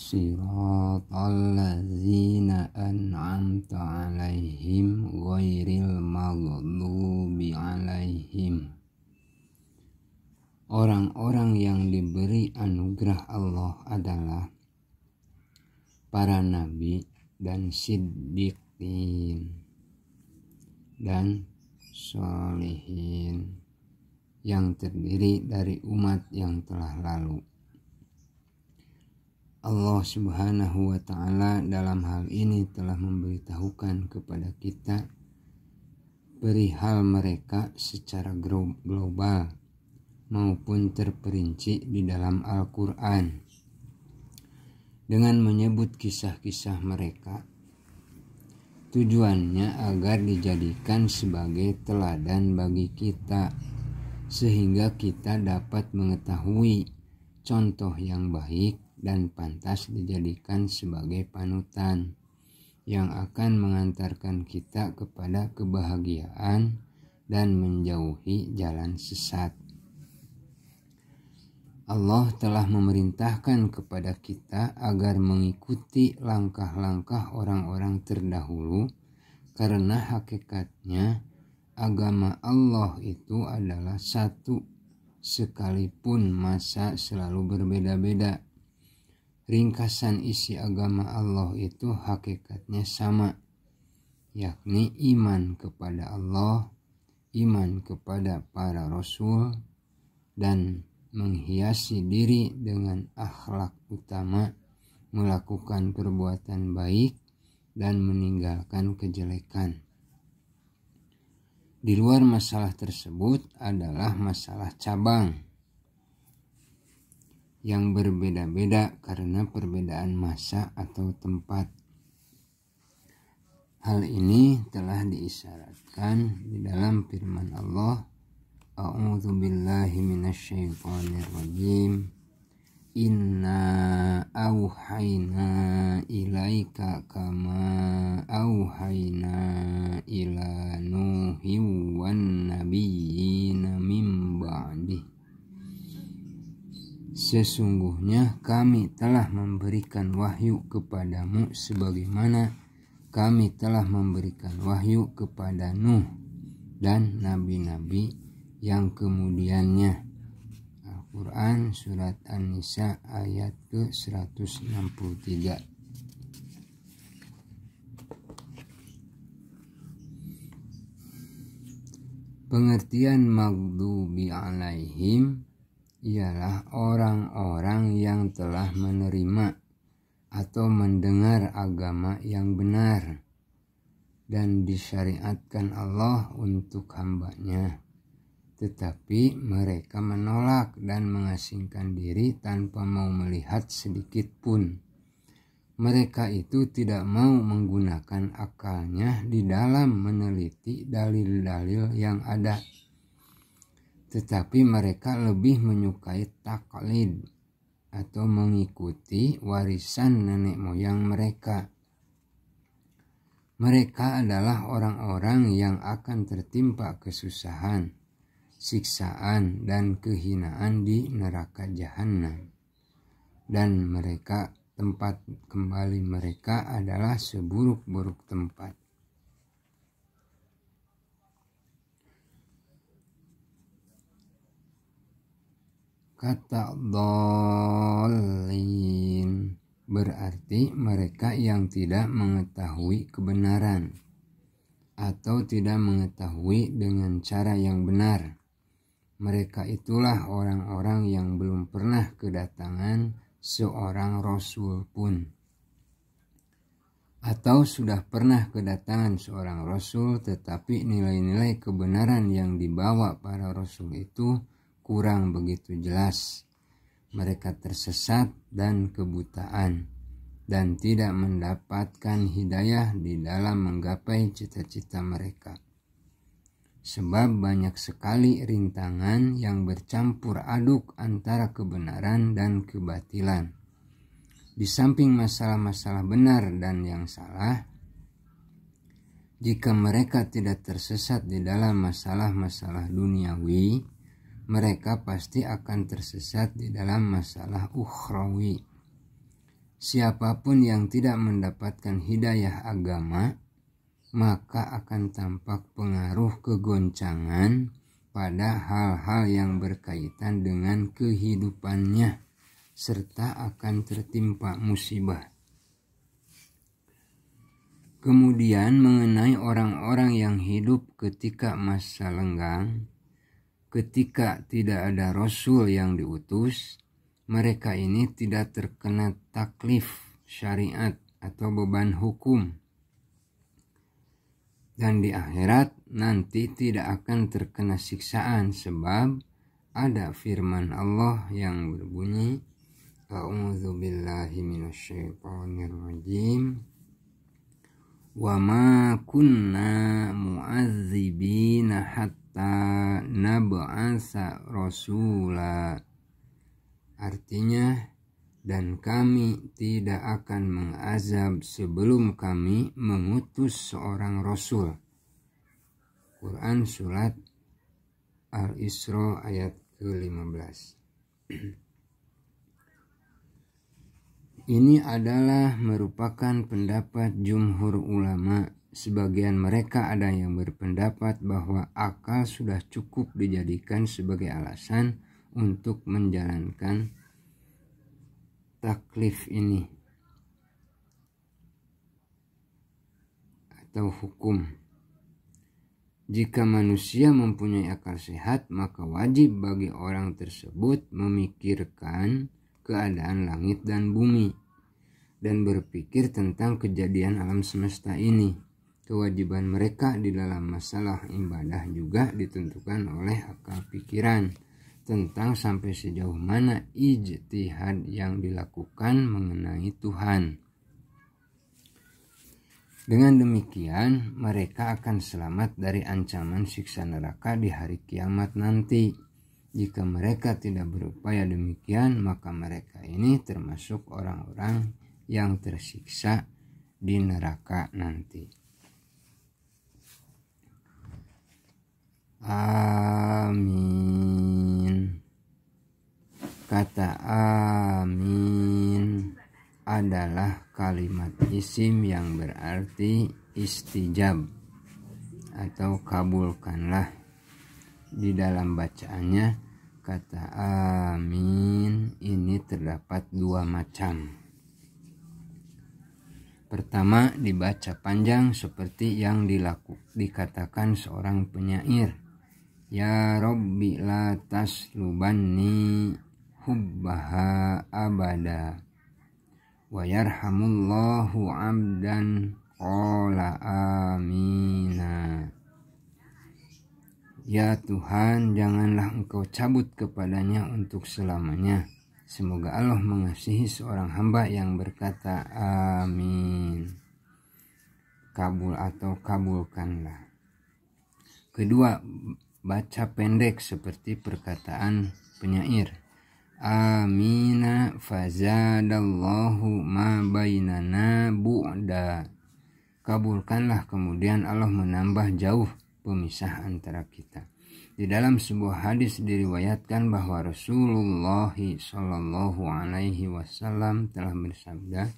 siratal ladzina an'amta 'alaihim ghairil maghdubi 'alaihim. Orang-orang yang diberi anugerah Allah adalah para nabi dan siddiqin dan sholihin yang terdiri dari umat yang telah lalu. Allah Subhanahu wa ta'ala dalam hal ini telah memberitahukan kepada kita perihal mereka secara global maupun terperinci di dalam Al-Quran dengan menyebut kisah-kisah mereka. Tujuannya agar dijadikan sebagai teladan bagi kita, sehingga kita dapat mengetahui contoh yang baik dan pantas dijadikan sebagai panutan yang akan mengantarkan kita kepada kebahagiaan dan menjauhi jalan sesat. Allah telah memerintahkan kepada kita agar mengikuti langkah-langkah orang-orang terdahulu, karena hakikatnya agama Allah itu adalah satu, sekalipun masa selalu berbeda-beda. Ringkasan isi agama Allah itu hakikatnya sama, yakni iman kepada Allah, iman kepada para rasul, dan menghiasi diri dengan akhlak utama, melakukan perbuatan baik dan meninggalkan kejelekan. Di luar masalah tersebut adalah masalah cabang yang berbeda-beda karena perbedaan masa atau tempat. Hal ini telah diisyaratkan di dalam firman Allah, A'udzu billahi minasyaitonir rajim. Inna auhayna ilaika kama auhayna ila Nuhin wan nabiyyina min ba'di. Sesungguhnya kami telah memberikan wahyu kepadamu sebagaimana kami telah memberikan wahyu kepada Nuh dan nabi-nabi yang kemudiannya. Al-Quran Surat An-Nisa ayat ke-163. Pengertian maghdubi alaihim ialah orang-orang yang telah menerima atau mendengar agama yang benar dan disyariatkan Allah untuk hambanya, tetapi mereka menolak dan mengasingkan diri tanpa mau melihat sedikit pun. Mereka itu tidak mau menggunakan akalnya di dalam meneliti dalil-dalil yang ada, tetapi mereka lebih menyukai taklid atau mengikuti warisan nenek moyang mereka. Mereka adalah orang-orang yang akan tertimpa kesusahan, siksaan dan kehinaan di neraka jahanam, dan mereka tempat kembali mereka adalah seburuk-buruk tempat. Kata dhalin berarti mereka yang tidak mengetahui kebenaran atau tidak mengetahui dengan cara yang benar. Mereka itulah orang-orang yang belum pernah kedatangan seorang rasul pun, atau sudah pernah kedatangan seorang rasul tetapi nilai-nilai kebenaran yang dibawa para rasul itu kurang begitu jelas. Mereka tersesat dan kebutaan dan tidak mendapatkan hidayah di dalam menggapai cita-cita mereka. Sebab banyak sekali rintangan yang bercampur aduk antara kebenaran dan kebatilan. Di samping masalah-masalah benar dan yang salah, jika mereka tidak tersesat di dalam masalah-masalah duniawi, mereka pasti akan tersesat di dalam masalah ukhrawi, Siapapun yang tidak mendapatkan hidayah agama, maka akan tampak pengaruh kegoncangan pada hal-hal yang berkaitan dengan kehidupannya, serta akan tertimpa musibah. Kemudian mengenai orang-orang yang hidup ketika masa lenggang, ketika tidak ada Rasul yang diutus, mereka ini tidak terkena taklif syariat atau beban hukum. Dan di akhirat nanti tidak akan terkena siksaan, sebab ada firman Allah yang berbunyi, A'udzubillahi minasyaitonirrajim, wa ma kunna mu'adzibina hatta nab'asa rasula. Artinya, dan kami tidak akan mengazab sebelum kami mengutus seorang rasul. Quran surat Al-Isra ayat ke-15. Ini adalah merupakan pendapat jumhur ulama. Sebagian mereka ada yang berpendapat bahwa akal sudah cukup dijadikan sebagai alasan untuk menjalankan taklif ini atau hukum. Jika manusia mempunyai akal sehat, maka wajib bagi orang tersebut memikirkan keadaan langit dan bumi dan berpikir tentang kejadian alam semesta ini. Kewajiban mereka di dalam masalah ibadah juga ditentukan oleh akal pikiran tentang sampai sejauh mana ijtihad yang dilakukan mengenai Tuhan. Dengan demikian, mereka akan selamat dari ancaman siksa neraka di hari kiamat nanti. Jika mereka tidak berupaya demikian, maka mereka ini termasuk orang-orang yang tersiksa di neraka nanti. Amin. Kata amin adalah kalimat isim yang berarti istijab atau kabulkanlah. Di dalam bacaannya, kata amin ini terdapat dua macam. Pertama, dibaca panjang seperti yang dikatakan seorang penyair. Ya Rabbi la taslubanni hubbaha abada, wa yarhamullahu abdan qala amina. Ya Tuhan, janganlah Engkau cabut kepadanya untuk selamanya. Semoga Allah mengasihi seorang hamba yang berkata amin. Kabul atau kabulkanlah. Kedua, baca pendek seperti perkataan penyair. Amina fazadallahu ma bainana bu'da. Kabulkanlah, kemudian Allah menambah jauh pemisah antara kita. Di dalam sebuah hadis diriwayatkan bahwa Rasulullah Shallallahu Alaihi Wasallam telah bersabda,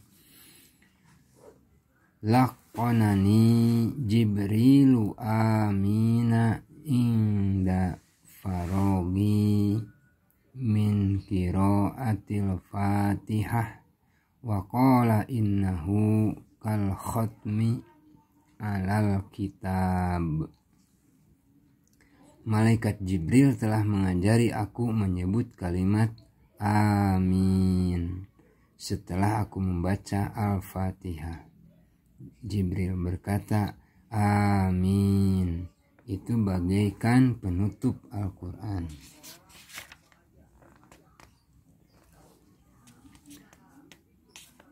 laqanani Jibrilu amina inda farogi min qiraatil Fatihah wa qala innahu kal khatmi alal kitab. Malaikat Jibril telah mengajari aku menyebut kalimat amin setelah aku membaca Al-Fatihah. Jibril berkata, amin itu bagaikan penutup Al-Quran.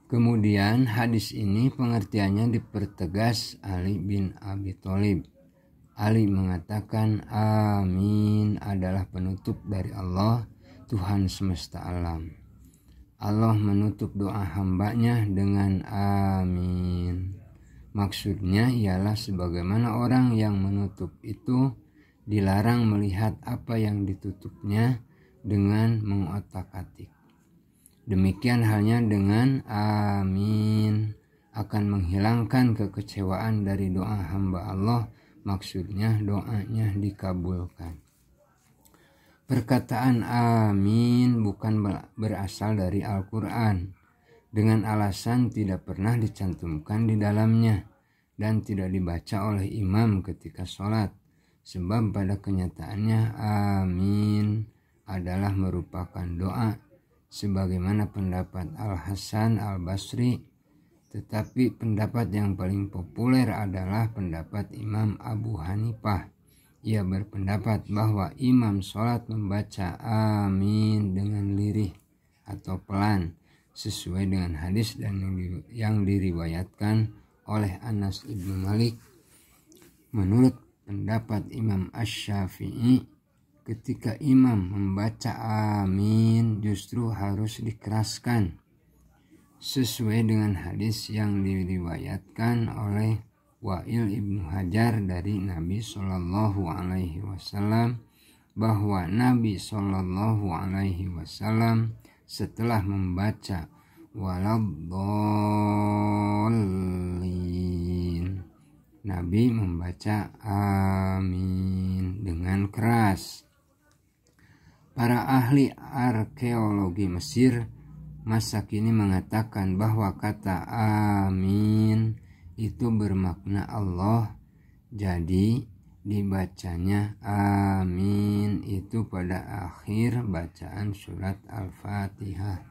Kemudian hadis ini pengertiannya dipertegas Ali bin Abi Thalib. Ali mengatakan amin adalah penutup dari Allah, Tuhan semesta alam. Allah menutup doa hambanya dengan amin. Maksudnya ialah sebagaimana orang yang menutup itu dilarang melihat apa yang ditutupnya dengan mengotak-atik. Demikian halnya dengan amin, akan menghilangkan kekecewaan dari doa hamba Allah, maksudnya doanya dikabulkan. Perkataan amin bukan berasal dari Al-Quran, dengan alasan tidak pernah dicantumkan di dalamnya dan tidak dibaca oleh imam ketika sholat, sebab pada kenyataannya amin adalah merupakan doa sebagaimana pendapat Al-Hasan Al-Basri, tetapi pendapat yang paling populer adalah pendapat Imam Abu Hanifah. Ia berpendapat bahwa imam sholat membaca amin dengan lirih atau pelan sesuai dengan hadis dan yang diriwayatkan oleh Anas ibnu Malik. Menurut pendapat Imam Asy-Syafi'i, ketika imam membaca amin justru harus dikeraskan sesuai dengan hadis yang diriwayatkan oleh Wa'il ibnu Hajar dari Nabi Shallallahu Alaihi Wasallam, bahwa Nabi Shallallahu Alaihi Wasallam setelah membaca waladhdallin, Nabi membaca amin dengan keras. Para ahli arkeologi Mesir masa kini mengatakan bahwa kata amin itu bermakna Allah, jadi dibacanya amin itu pada akhir bacaan surat Al-Fatihah,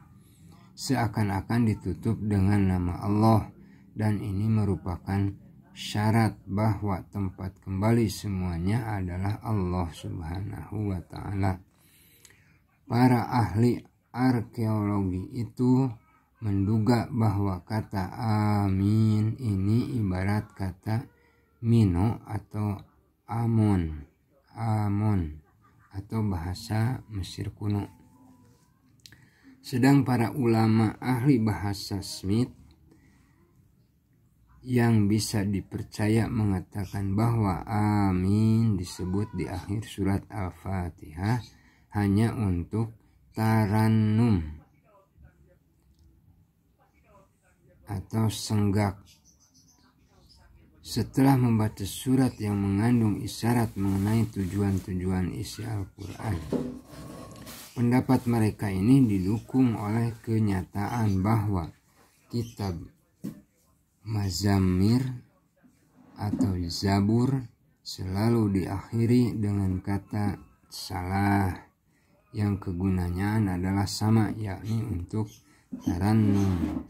seakan-akan ditutup dengan nama Allah, dan ini merupakan syarat bahwa tempat kembali semuanya adalah Allah Subhanahu wa Ta'ala. Para ahli arkeologi itu menduga bahwa kata amin ini ibarat kata mino atau amon atau bahasa Mesir kuno. Sedang para ulama ahli bahasa Smith yang bisa dipercaya mengatakan bahwa amin disebut di akhir surat Al-Fatihah hanya untuk tarannum atau senggak. Setelah membaca surat yang mengandung isyarat mengenai tujuan-tujuan isi Al-Quran, pendapat mereka ini didukung oleh kenyataan bahwa kitab Mazammir atau Zabur selalu diakhiri dengan kata salah yang kegunaannya adalah sama, yakni untuk tarannum.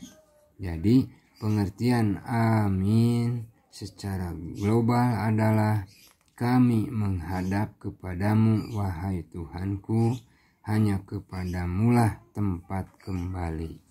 Jadi pengertian amin secara global adalah kami menghadap kepadamu wahai Tuhanku, hanya kepadamulah tempat kembali.